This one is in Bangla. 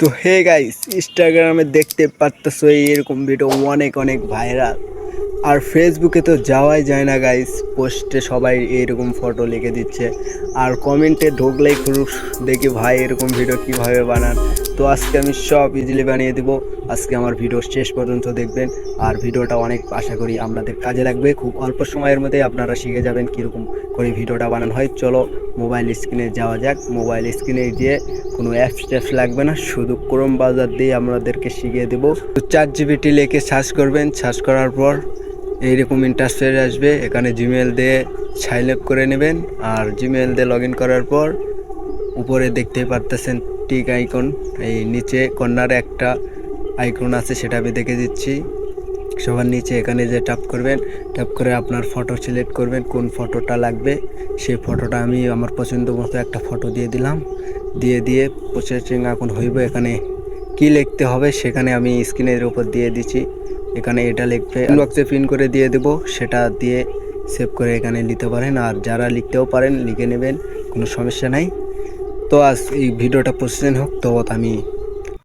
তো হে গাইস, ইনস্টাগ্রামে দেখতে পারতেছো এরকম ভিডিও অনেক অনেক ভাইরাল। আর ফেসবুকে তো যাওয়াই যায় না গাইস, পোস্টে সবাই এরকম ফটো লিখে দিচ্ছে। আর কমেন্টে ঢুকলেই খুব দেখি ভাই এরকম ভিডিও কিভাবে বানান। তো আজকে আমি সব ইজিলি বানিয়ে দিব। আজকে আমার ভিডিও শেষ পর্যন্ত দেখবেন। আর ভিডিওটা অনেক আশা করি আপনাদের কাজে লাগবে। খুব অল্প সময়ের মধ্যে আপনারা শিখে যাবেন কীরকম করে ভিডিওটা বানানো হয়। চলো মোবাইল স্ক্রিনে যাওয়া যাক। মোবাইল স্ক্রিনে গিয়ে কোনো অ্যাপস লাগবে না, শুধু ক্রোম ব্রাউজার দিয়ে আমাদেরকে শিখিয়ে দেবো। তো ChatGPT লিখে সার্চ করবেন। সার্চ করার পর এইরকম ইন্টারফেস আসবে। এখানে জিমেল দিয়ে সাইন আপ করে নেবেন। আর জিমেল দিয়ে লগ ইন করার পর উপরে দেখতে পারতেছেন টিক আইকন, এই নিচে কর্নারে একটা আইকন আছে, সেটা আমি দেখে দিচ্ছি। সবার নিচে এখানে যে ট্যাপ করবেন, ট্যাপ করে আপনার ফটো সিলেক্ট করবেন, কোন ফটোটা লাগবে সেই ফটোটা। আমি আমার পছন্দ মতো একটা ফটো দিয়ে দিলাম। দিয়ে প্রসেসিং এখন হইব। এখানে কি লিখতে হবে সেখানে আমি স্ক্রিনের উপর দিয়ে দিচ্ছি। এখানে এটা লিখবে, ইনবক্সে পিন করে দিয়ে দেবো, সেটা দিয়ে সেভ করে এখানে নিতে পারেন। আর যারা লিখতেও পারেন লিখে নেবেন, কোনো সমস্যা নাই। তো আজ এই ভিডিওটা প্রসেসিং হোক, তো আমি